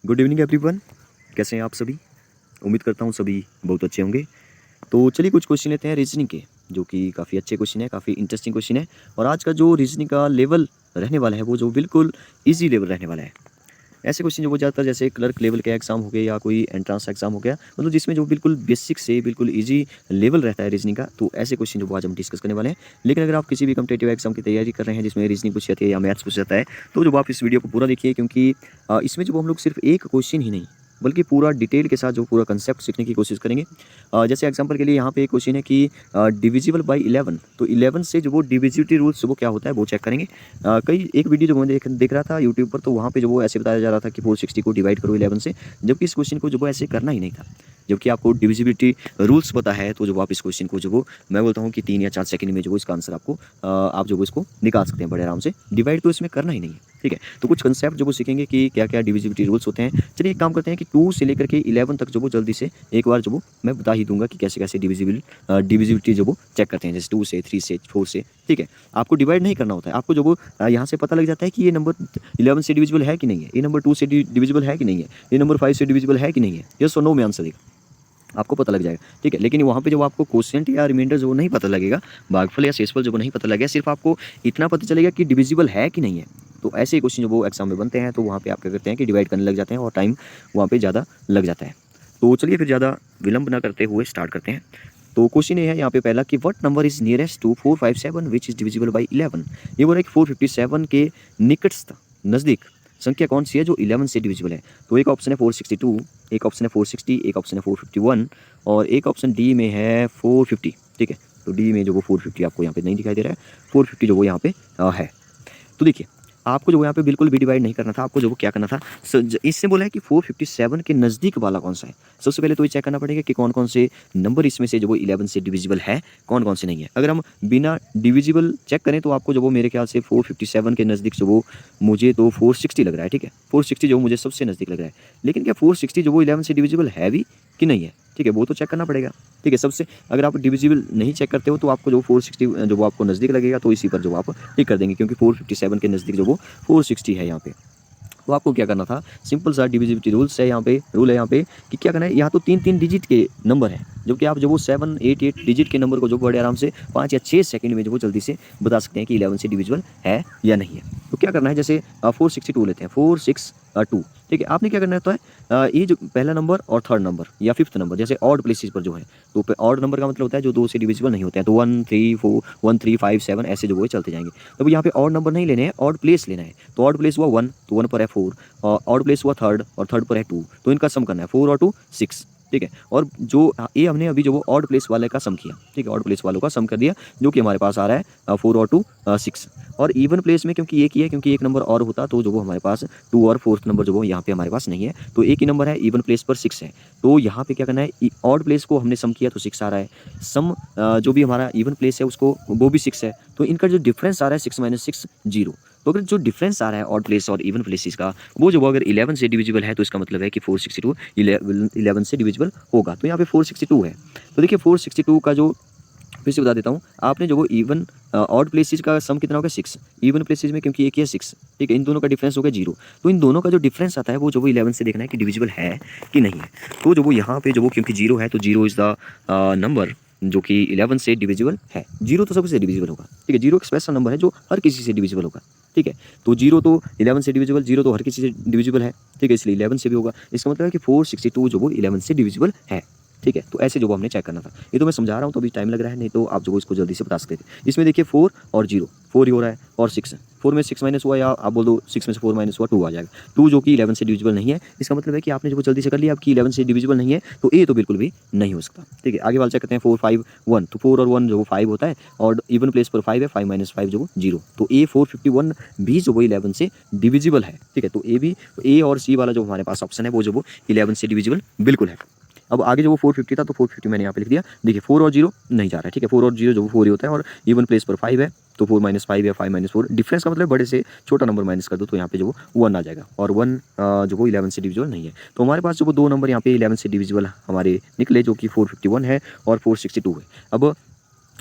Good evening everyone. कैसे हैं आप सभी? उम्मीद करता हूँ सभी बहुत अच्छे होंगे। तो चलिए कुछ क्वेश्चन लेते हैं रीजनिंग के, जो कि काफ़ी अच्छे क्वेश्चन है, काफ़ी इंटरेस्टिंग क्वेश्चन है। और आज का जो रीजनिंग का लेवल रहने वाला है वो जो बिल्कुल ईजी लेवल रहने वाला है। ऐसे क्वेश्चन जो वो ज़्यादातर जैसे क्लर्क लेवल के एग्जाम हो गए या कोई एंट्रांस एग्जाम हो गया, मतलब जिसमें जो बिल्कुल बेसिक से बिल्कुल ईजी लेवल रहता है रीजनिंग का, तो ऐसे क्वेश्चन जो वो आज हम डिस्कस करने वाले हैं। लेकिन अगर आप किसी भी कॉम्पिटेटिव एग्जाम की तैयारी कर रहे हैं जिसमें रीजनिंग पूछी जाती है या मैथ्स पूछा जाता है, तो जो आप इस वीडियो को पूरा देखिए, क्योंकि इसमें जो हम लोग सिर्फ एक क्वेश्चन ही नहीं बल्कि पूरा डिटेल के साथ जो पूरा कंसेप्ट सीखने की कोशिश करेंगे। जैसे एग्जांपल के लिए यहाँ पे एक क्वेश्चन है कि डिविजिबल बाय 11, तो 11 से जो वो डिविजिबिलिटी रूल्स वो क्या होता है वो चेक करेंगे। कई एक वीडियो जो मैं देख रहा था यूट्यूब पर, तो वहाँ पे जो वो ऐसे बताया जा रहा था कि 460 को डिवाइड करो 11 से, जबकि इस क्वेश्चन को जो वो ऐसे करना ही नहीं था। जबकि आपको डिविजिबिलिटी रूल्स पता है, तो जो आप इस क्वेश्चन को जो वो मैं बोलता हूँ कि 3 या 4 सेकंड में जो वो इसका आंसर आपको आप जो वो इसको निकाल सकते हैं बड़े आराम से। डिवाइड तो इसमें करना ही नहीं है, ठीक है। तो कुछ कंसेप्ट जो वो सीखेंगे कि क्या क्या डिविजिबिलिटी रूल्स होते हैं। चलिए एक काम करते हैं कि 2 से लेकर के 11 तक जो वो जल्दी से एक बार जो वो मैं बता ही दूंगा कि कैसे कैसे डिविजिबिलिटी जो वो चेक करते हैं, जैसे 2 से, 3 से, 4 से, ठीक है। आपको डिवाइड नहीं करना होता है, आपको जो वो यहाँ से पता लग जाता है कि ये नंबर 11 से डिविजिबल है कि नहीं है, ये नंबर 2 से डिविजिबल है कि नहीं है, ये नंबर 5 से डिविजिबल है कि नहीं है। यस और नो में आंसर देगा, आपको पता लग जाएगा, ठीक है। लेकिन वहाँ पे जब आपको क्वोशिएंट या रिमाइंडर जो नहीं पता लगेगा, भागफल या शेषफल जो नहीं पता लगेगा, सिर्फ आपको इतना पता चलेगा कि डिविजिबल है कि नहीं है। तो ऐसे क्वेश्चन जो वो एग्जाम में बनते हैं, तो वहाँ पे आप क्या करते हैं कि डिवाइड करने लग जाते हैं और टाइम वहाँ पे ज़्यादा लग जाता है। तो चलिए फिर ज़्यादा विलंब न करते हुए स्टार्ट करते हैं। तो क्वेश्चन ये है यहाँ पे पहला कि what number is nearest to 457 which is divisible by 11। ये बोल रहा है कि 457 के निकटस्थ नज़दीक संख्या कौन सी है जो 11 से डिविजिबल है। तो एक ऑप्शन है 462, एक ऑप्शन है 460, एक ऑप्शन है 451 और एक ऑप्शन डी में है 450, ठीक है। तो डी में जो वो 450 आपको यहाँ पे नहीं दिखाई दे रहा है, 450 जो वो यहाँ पे है। तो देखिए आपको जो यहाँ पे बिल्कुल भी डिवाइड नहीं करना था, आपको जो वो क्या करना था, इससे बोला है कि 457 के नज़दीक वाला कौन सा है। सबसे पहले तो ये चेक करना पड़ेगा कि कौन कौन से नंबर इसमें से जो वो 11 से डिविजिबल है, कौन कौन से नहीं है। अगर हम बिना डिविजिबल चेक करें तो आपको जो वो मेरे ख्याल से 457 के नज़दीक जो वो मुझे तो 460 लग रहा है, ठीक है। 460 जो मुझे सबसे नज़दीक लग रहा है। लेकिन क्या 460 जो वो 11 से डिविजिबल है भी कि नहीं है, ठीक है, वो तो चेक करना पड़ेगा, ठीक है। सबसे अगर आप डिविजिबल नहीं चेक करते हो तो आपको जो 460 जो वो आपको नज़दीक लगेगा, तो इसी पर जो आप टिक कर देंगे, क्योंकि 457 के नज़दीक जो वो 460 है यहाँ पे। तो आपको क्या करना था, सिंपल सा डिविजिबिलिटी रूल्स है यहाँ पे, रूल है यहाँ पे कि क्या करना है, यहाँ तो 3-3 डिजिट के नंबर है, जबकि आप जो वो 7-8 डिजिट के नंबर को जो बड़े आराम से 5 या 6 सेकंड में जो वो जल्दी से बता सकते हैं कि 11 से डिविजिबल है या नहीं है। तो क्या करना है, जैसे 462 लेते हैं, 462, ठीक है। आपने क्या करना होता है, ये जो पहला नंबर और थर्ड नंबर या फिफ्थ नंबर जैसे ऑड प्लेसेस पर जो है, तो ऑड नंबर का मतलब होता है जो 2 से डिविजिबल नहीं होते हैं, तो 1 3 4 1 3 5 7 ऐसे जो वो चलते जाएंगे। तो यहाँ पे ऑड नंबर नहीं लेने हैं, ऑड प्लेस लेना है। तो ऑड प्लेस हुआ 1, तो 1 पर है 4, और ऑड प्लेस हुआ थर्ड, और थर्ड पर है 2, तो इनका सम करना है 4 और 2 6, ठीक है। और जो ये हमने अभी जो वो ऑड प्लेस वाले का सम किया, ठीक है, ऑड प्लेस वालों का सम कर दिया, जो कि हमारे पास आ रहा है 4 और 2 6। और इवन प्लेस में क्योंकि एक ही है, क्योंकि एक नंबर और होता तो जो वो हमारे पास 2 और फोर्थ नंबर जो वो यहाँ पे हमारे पास नहीं है, तो एक ही नंबर है, इवन प्लेस पर 6 है। तो यहाँ पे क्या करना है, ऑड प्लेस को हमने सम किया तो 6 आ रहा है, सम जो भी हमारा इवन प्लेस है उसको वो भी 6 है, तो इनका जो डिफरेंस आ रहा है 6 - 6 0। तो अगर जो डिफरेंस आ रहा है ऑड प्लेस और इवन प्लेसेस का, वो जो अगर 11 से डिविजिबल है, तो इसका मतलब है कि 462 11 से डिविजिबल होगा। तो यहाँ पे 462 है। तो देखिए 462 का जो फिर से बता देता हूँ, आपने जो वो इवन ऑड प्लेसेस का सम कितना होगा 6, इवन प्लेसेस में क्योंकि एक ही है 6, ठीक है, इन दोनों का डिफरेंस होगा 0। तो इन दोनों का जो डिफरेंस आता है वो जो वो 11 से देखना है कि डिविजिबल है कि नहीं है। तो जो वो यहाँ पे जो वो क्योंकि 0 है, तो 0 इज़ द नंबर जो कि 11 से डिविजिबल है। 0 तो सबसे डिविजिबल होगा, ठीक है, 0 एक स्पेशल नंबर है जो हर किसी से डिविजिबल होगा, ठीक है। तो 0 तो 11 से डिविजिबल, 0 तो हर किसी से डिविजिबल है, ठीक है, इसलिए 11 से भी होगा। इसका मतलब है कि 462 जो वो 11 से डिविजिबल है, ठीक है। तो ऐसे जो वो हमने चेक करना था, ये तो मैं समझा रहा हूँ तो अभी टाइम लग रहा है, नहीं तो आप जो इसको जल्दी से बता सकते थे। इसमें देखिए 4 और 0, 4 ही हो रहा है, और 6, 4 में 6 माइनस हुआ, या आप बोल दो 6 में से 4 माइनस हुआ 2 आ जाएगा, 2 जो कि 11 से डिविजिबल नहीं है। इसका मतलब है कि आपने जो जल्दी से कर लिया, आपकी 11 से डिविजिबल नहीं है, तो ए तो बिल्कुल भी नहीं हो सकता, ठीक है। आगे वाला चेक करते हैं 4 5 1, तो 4 और 1 जो 5 होता है, और इवन प्लेस पर 5 है, 5 - 5 जो 0, तो ए 451 भी जो वो 11 से डिविजिबल है, ठीक है। तो ए भी, ए और सी वाला जो हमारे पास ऑप्शन है वो जो वो 11 से डिविजिबल बिल्कुल है। अब आगे जो वो 450 था, तो 450 मैंने यहाँ पे लिख दिया। देखिए 4 और 0 नहीं जा रहा है, ठीक है, 4 और 0 जो 4 ही होता है, और इवन प्लेस पर 5 है, तो 4 - 5 या 5 - 4, डिफरेंस का मतलब बड़े से छोटा नंबर माइनस कर दो, तो यहाँ पे जो वो 1 आ जाएगा, और 1 जो वो 11 से डिविजिबल नहीं है। तो हमारे पास जो वो 2 नंबर यहाँ पे 11 से डिविजिबल हमारे निकले, जो कि 451 है और 462 है। अब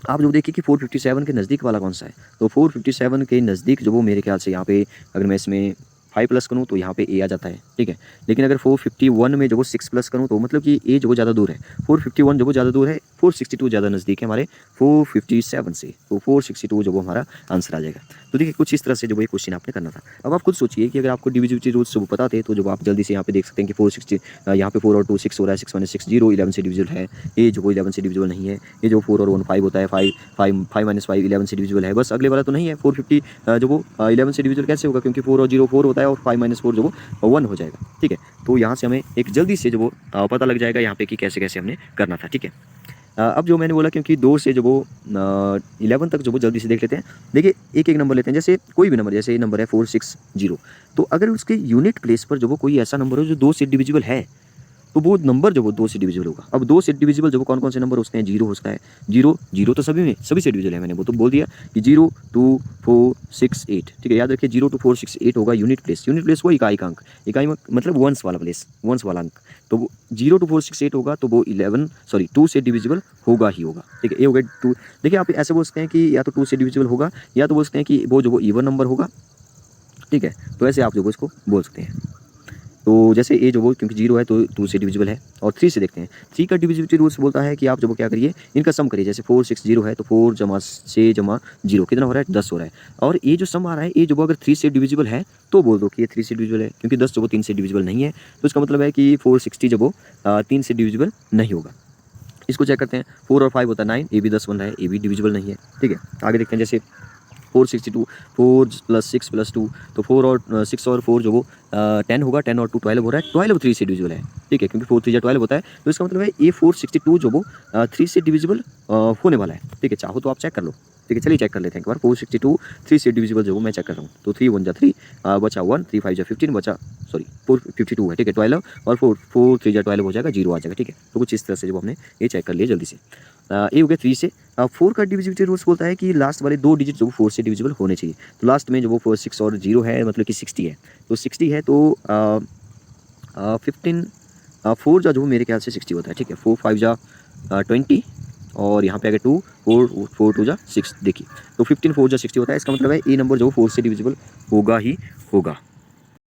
आप जो देखिए कि 457 के नज़दीक वाला कौन सा है, तो 457 के नज़दीक जो वो मेरे ख्याल से यहाँ पे, अगर मैं इसमें 5 प्लस करूँ तो यहाँ पे ए आ जाता है, ठीक है। लेकिन अगर 451 में जो वो 6 प्लस करूँ तो मतलब कि ए जो वो ज़्यादा दूर है, 451 जो वो ज़्यादा दूर है, 462 ज़्यादा नज़दीक है हमारे 457 से, तो 462 जो वो हमारा आंसर आ जाएगा। तो देखिए कुछ इस तरह से जो वो ये क्वेश्चन आपने करना था। अब आप खुद सोचिए कि अगर आपको डिविजिबिलिटी रूल्स जो वो पता थे, तो जो आप जल्दी से यहाँ पे देख सकते हैं कि 460 यहाँ पे 4 और 2 6 हो रहा है, 6 6 0 11 से डिविजिबल है, ये जो वो 11 से डिविजिबल नहीं है, ये जो 4 और 1 5 होता है, 5 5 5 - 5 11 से डिविजिबल है, बस अगले वाला तो नहीं है 450 जो वो 11 से डिविजिबल कैसे होगा, क्योंकि 4 और 0 4 होता है और 5 - 4 जो वो 1 हो जाएगा। ठीक है, तो यहाँ से हमें एक जल्दी से जो वो पता लग जाएगा यहाँ पे कि कैसे-कैसे हमने करना था। ठीक है। अब जो मैंने बोला क्योंकि 2 से जो वो 11 तक जो वो जल्दी से देख लेते हैं। देखिए एक-एक नंबर लेते हैं, जैसे कोई भी नंबर, जैसे ये नंबर है 460, तो अगर उसके यूनिट प्लेस पर जो वो कोई ऐसा नंबर हो जो 2 से डिविजिबल है, तो वो नंबर जो वो 2 से डिविजिबल होगा। अब 2 से डिविजिबल जो वो कौन-कौन से नंबर होते हैं, 0 होता है, 0 तो सभी में सभी से डिविजिबल है, मैंने वो तो बोल दिया कि 0 2 4 6 8। ठीक है, याद रखिए 0 2 4 6 8 होगा यूनिट प्लेस। यूनिट प्लेस वो इकाई का अंक, इकाई में मतलब वंस वाला प्लेस, वंस वाला अंक। तो वो 0 2 4 6 8 होगा, तो वो 2 से डिविजिबल होगा ही होगा। ठीक है, ये हो गया 2। देखिए आप ऐसे बोल सकते हैं कि या तो 2 से डिविजिबल होगा, या तो बोल सकते हैं कि वो जो वो इवन नंबर होगा। ठीक है, तो ऐसे आप जो वो इसको बोल सकते हैं। तो जैसे ए जो वो क्योंकि 0 है तो 2 से डिविजिबल है। और 3 से देखते हैं, 3 का डिविजिबिलिटी रूल्स बोलता है कि आप जो वो क्या करिए, इनका सम करिए। जैसे 460 है तो 4 जमा 6 जमा 0 कितना हो रहा है, 10 हो रहा है। और ये जो सम आ रहा है, ये जो वो अगर 3 से डिविजिबल है तो बोल दो कि ये 3 से डिविजिबल है, क्योंकि 10 जो वो 3 से डिविजिबल नहीं है, तो इसका मतलब है कि 460 जो वो 3 से डिविजिबल नहीं होगा। इसको चेक करते हैं, 4 और 5 होता है 9, ये भी 10 बन रहा है, ये भी डिविजिबल नहीं है। ठीक है, आगे देखते हैं, जैसे 462 4 + 6 + 2, तो 4 और 6 और 4 जो वो 10 होगा, 10 और 2 12 हो रहा है, 12 3 से डिविजिबल है। ठीक है, क्योंकि 4 3 12 होता है, तो इसका मतलब है ये 462 जो वो 3 से डिविजिबल होने वाला है। ठीक है, चाहो तो आप चेक कर लो। ठीक है, चलिए चेक कर लेते हैं एक बार। 462 3 से डिविजिबल जो वो मैं चेक कर रहा हूँ, तो 3 1 3 बचा 1, 3 5 15 बचा, सॉरी 452 है। ठीक है, 12 और 4 3 12 हो जाएगा, 0 आ जाएगा। ठीक है, तो कुछ इस तरह से जो हमने ये चेक कर लिया जल्दी से। ये हो गया 3 से। 4 का डिविजिबिलिटी रूल्स बोलता है कि लास्ट वाले 2 डिजिट जो 4 से डिविजिबल होने चाहिए। तो लास्ट में जो वो 4 6 और 0 है, मतलब कि 60 है। तो 60 है तो 15 4 जो वो मेरे ख्याल से 60 होता है। ठीक है, 4 5 20 और यहाँ पे अगर 2 4 4 2 6, देखिए तो 15 4 60 होता है। इसका मतलब है ए नंबर जो 4 से डिविजिबल होगा ही होगा।